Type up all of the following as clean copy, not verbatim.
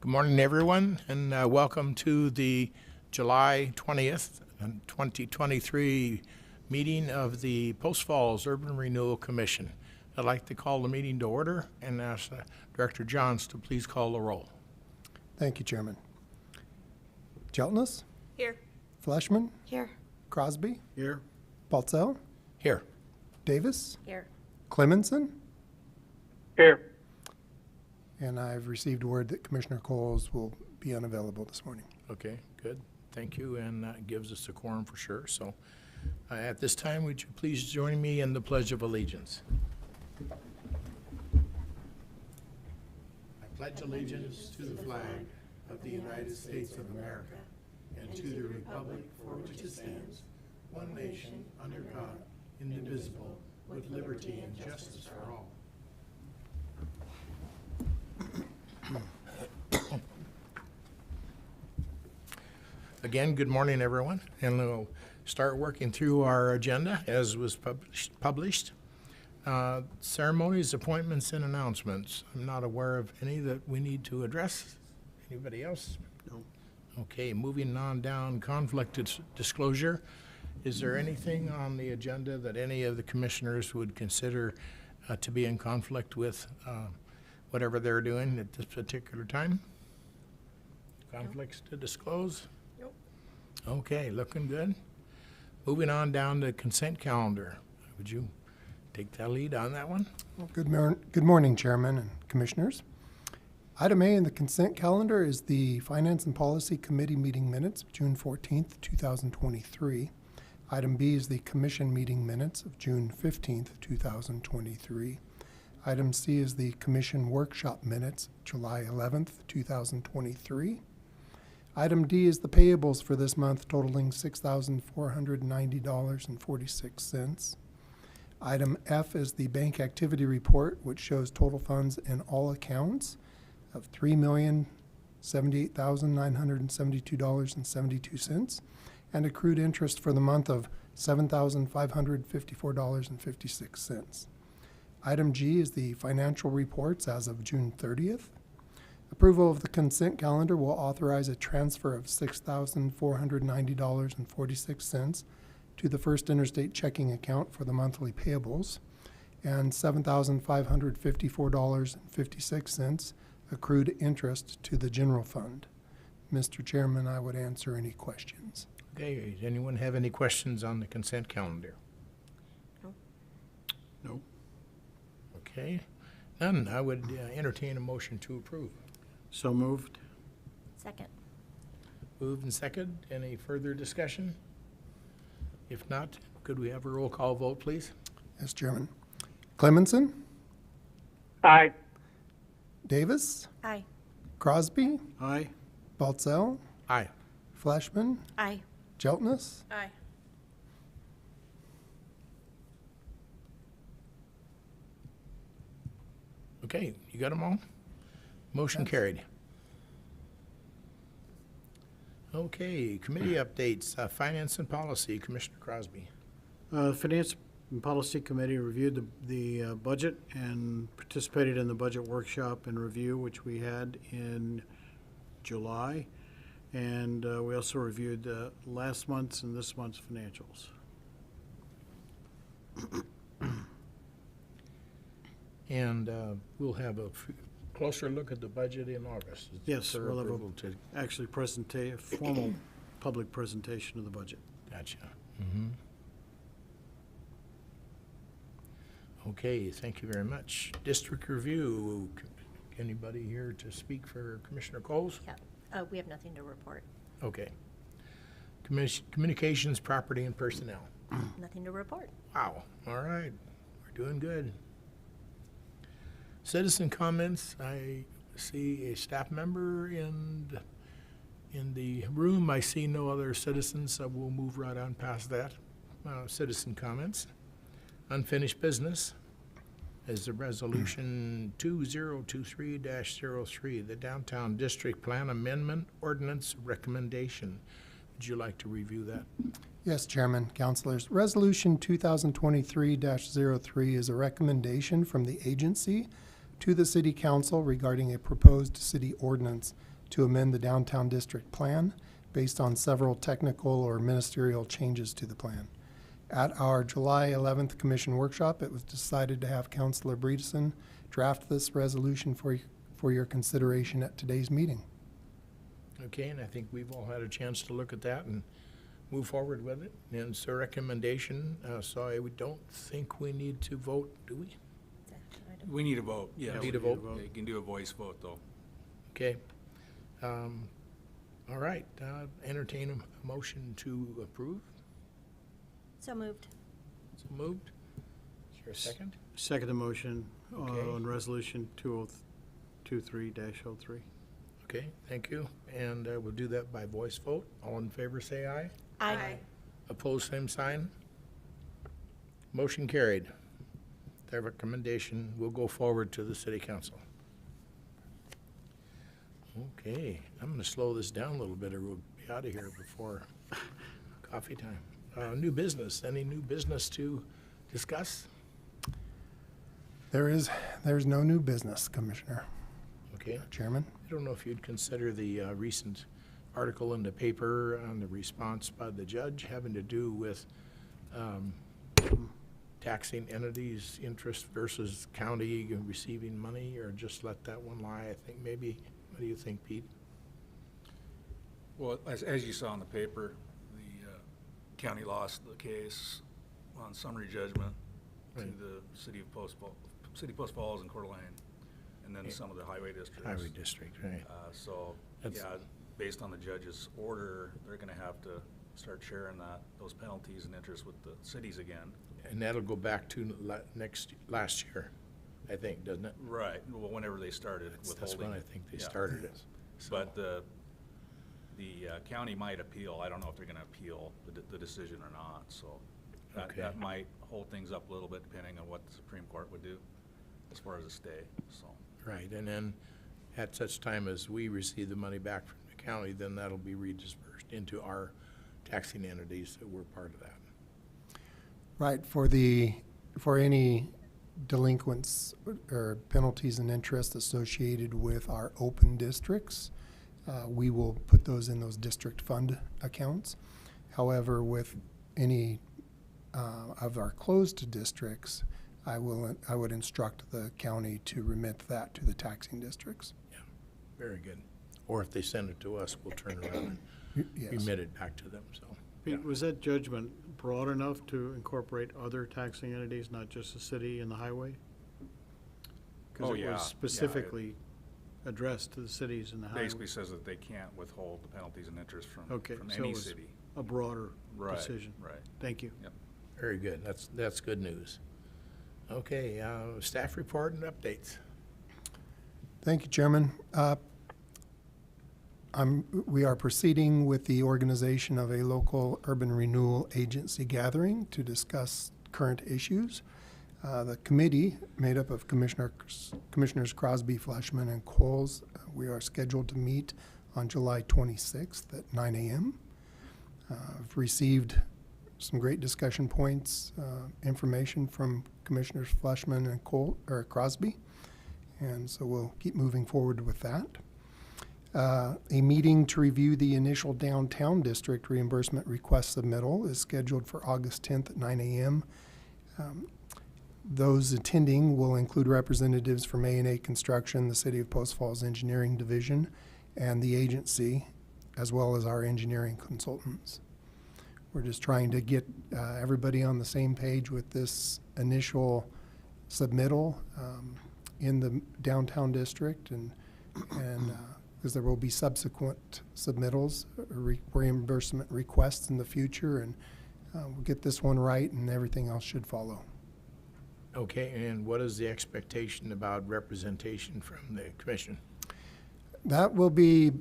Good morning, everyone, and welcome to the July 20th, 2023 meeting of the Post Falls Urban Renewal Commission. I'd like to call the meeting to order and ask Director Johns to please call the roll. Thank you, Chairman. Jeltness? Here. Fleshman? Here. Crosby? Here. Baltzell? Here. Davis? Here. Clemenson? Here. And I've received word that Commissioner Coles will be unavailable this morning. Okay, good. Thank you, and that gives us a quorum for sure. So at this time, would you please join me in the Pledge of Allegiance? I pledge allegiance to the flag of the United States of America and to the republic for which it stands, one nation, under God, indivisible, with liberty and justice for all. Again, good morning, everyone, and we'll start working through our agenda as was published. Ceremonies, appointments, and announcements. I'm not aware of any that we need to address. Anybody else? No. Okay, moving on down, conflict disclosure. Is there anything on the agenda that any of the commissioners would consider to be in conflict with whatever they're doing at this particular time? Conflicts to disclose? Nope. Okay, looking good. Moving on down to consent calendar. Would you take that lead on that one? Good morning, Chairman and Commissioners. Item A in the consent calendar is the Finance and Policy Committee meeting minutes of June 14th, 2023. Item B is the Commission meeting minutes of June 15th, 2023. Item C is the Commission workshop minutes, July 11th, 2023. Item D is the payables for this month totaling $6,490.46. Item F is the bank activity report, which shows total funds in all accounts of $3,078,972.72 and accrued interest for the month of $7,554.56. Item G is the financial reports as of June 30th. Approval of the consent calendar will authorize a transfer of $6,490.46 to the First Interstate checking account for the monthly payables and $7,554.56 accrued interest to the general fund. Mr. Chairman, I would answer any questions. Okay, does anyone have any questions on the consent calendar? No. No. Okay, none. I would entertain a motion to approve. So moved. Second. Moved and second. Any further discussion? If not, could we have a roll call vote, please? Yes, Chairman. Clemenson? Aye. Davis? Aye. Crosby? Aye. Baltzell? Aye. Fleshman? Aye. Jeltness? Aye. Okay, you got them all? Motion Yes. carried. Okay, committee updates, Finance and Policy, Commissioner Crosby. The Finance and Policy Committee reviewed the budget and participated in the budget workshop and review, which we had in July. And we also reviewed last month's and this month's financials. And we'll have a closer look at the budget in August. Yes, for we'll have approval to- actually a formal public presentation of the budget. Gotcha. Mm-hmm. Okay, thank you very much. District review. Anybody here to speak for Commissioner Coles? Yeah. We have nothing to report. Okay. Communications, property, and personnel. Nothing to report. Wow. All right. We're doing good. Citizen comments. I see a staff member in the room. I see no other citizens, so we'll move right on past that. Citizen comments. Unfinished business is the resolution 2023-03, the Downtown District Plan Amendment Ordinance Recommendation. Would you like to review that? Yes, Chairman, Councilors. Resolution 2023-03 is a recommendation from the agency to the City Council regarding a proposed city ordinance to amend the downtown district plan based on several technical or ministerial changes to the plan. At our July 11th commission workshop, it was decided to have Councilor Bredeson draft this resolution for your consideration at today's meeting. Okay, and I think we've all had a chance to look at that and move forward with it. And it's a recommendation, so I don't think we need to vote, do we? We need a vote, yes. Yeah, Need a we need a vote? vote. Yeah, you can do a voice vote, though. Okay. All right, entertain a motion to approve. So moved. So moved. Is there a second? Second the motion Okay. on resolution 2023-03. Okay, thank you. And we'll do that by voice vote. All in favor, say aye. Aye. Opposed, same sign. Motion carried. Their recommendation will go forward to the city council. Okay, I'm gonna slow this down a little bit or we'll be out of here before coffee time. New business, any new business to discuss? There's no new business, Commissioner. Okay, Chairman. I don't know if you'd consider the recent article in the paper on the response by the judge having to do with taxing entities' interest versus county receiving money, or just let that one lie. I think maybe, what do you think, Pete? Well, as you saw in the paper, the county lost the case on summary judgment to Right. the city of Post Falls and Coeur d'Alene, and then some of the highway districts. Highway district, right? So, That's- yeah, based on the judge's order, they're gonna have to start sharing those penalties and interest with the cities again. And that'll go back to last year, I think, doesn't it? Right, well, whenever they started That's withholding. when I think they Yeah. started it. So- But the county might appeal. I don't know if they're gonna appeal the decision or not, so Okay. that might hold things up a little bit depending on what the Supreme Court would do as far as a stay, so. Right, and then at such time as we receive the money back from the county, then that'll be redispersed into our taxing entities that were part of that. Right, for any delinquents or penalties and interest associated with our open districts, we will put those in those district fund accounts. However, with any of our closed districts, I would instruct the county to remit that to the taxing districts. Very good. Or if they send it to us, we'll turn around and Yes. remit it back to them, so. Pete, was that judgment broad enough to incorporate other taxing entities, not just the city and the highway? Oh, Because it yeah, yeah, was it- specifically addressed to the cities and the highway. Basically says that they can't withhold the penalties and interest from Okay, so it any was city. a broader Right, decision. right. Thank you. Very good. That's good news. Okay, staff report and updates. Thank you, Chairman. We are proceeding with the organization of a local urban renewal agency gathering to discuss current issues. The committee, made up of Commissioners Crosby, Fleshman, and Coles, we are scheduled to meet on July 26th at 9 a.m. I've received some great discussion points, information from Commissioners Fleshman and Crosby, and so we'll keep moving forward with that. A meeting to review the initial downtown district reimbursement request submittal is scheduled for August 10th at 9 a.m. Those attending will include representatives from A&A Construction, the City of Post Falls Engineering Division, and the agency, as well as our engineering consultants. We're just trying to get everybody on the same page with this initial submittal in the downtown district, and because there will be subsequent submittals, reimbursement requests in the future, and we'll get this one right, and everything else should follow. Okay, and what is the expectation about representation from the commission? That will be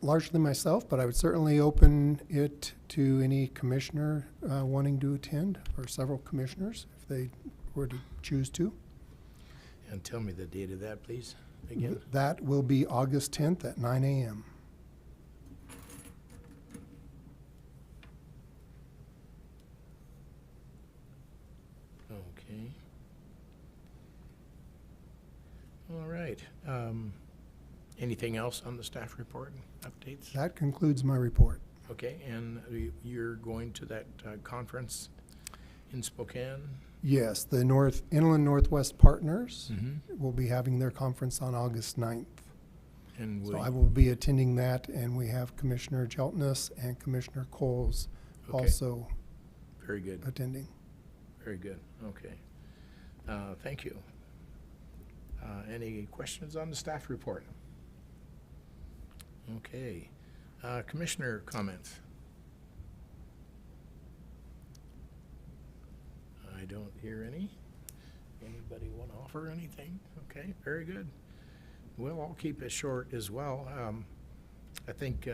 largely myself, but I would certainly open it to any commissioner wanting to attend, or several commissioners, if they were to choose to. And tell me the date of that, please, again. That will be August 10th at 9 a.m. Okay. All right. Anything else on the staff report and updates? That concludes my report. Okay, and you're going to that conference in Spokane? Yes, the Inland Northwest Partners Mm-hmm. will be having their conference on August 9th. And So I will be attending that, and we have Commissioner Jeltness and Commissioner Coles Okay. also very good, attending. very good, okay. Thank you. Any questions on the staff report? Okay. Commissioner comments? I don't hear any. Anybody want to offer anything? Okay, very good. Well, I'll keep it short as well. I think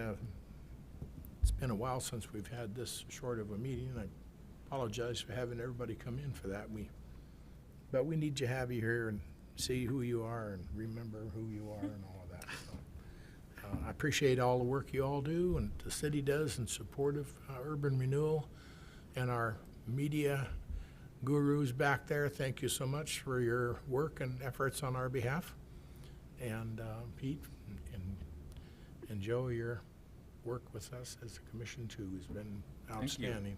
it's been a while since we've had this short of a meeting. I apologize for having everybody come in for that. But we need to have you here and see who you are and remember who you are and all of that. So, I appreciate all the work you all do and the city does in support of urban renewal and our media gurus back there. Thank you so much for your work and efforts on our behalf. And Pete and Joe, your work with us as a commission too has been outstanding.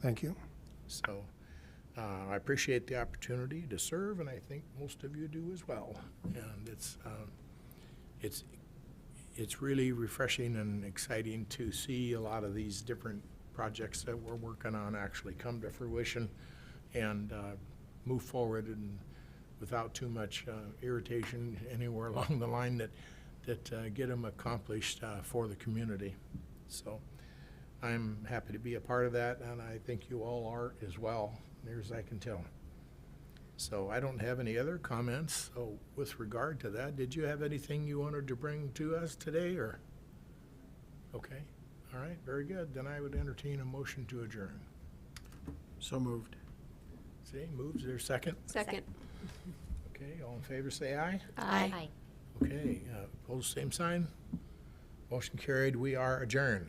Thank you. So I appreciate the opportunity to serve, and I think most of you do as well. And it's really refreshing and exciting to see a lot of these different projects that we're working on actually come to fruition and move forward and without too much irritation anywhere along the line that get them accomplished for the community. So I'm happy to be a part of that, and I think you all are as well, near as I can tell. So I don't have any other comments. So with regard to that, did you have anything you wanted to bring to us today, or? Okay, all right, very good. Then I would entertain a motion to adjourn. So moved. See, moves there, second? Second. Okay, all in favor, say aye. Aye. Okay, opposed, same sign. Motion carried. We are adjourned.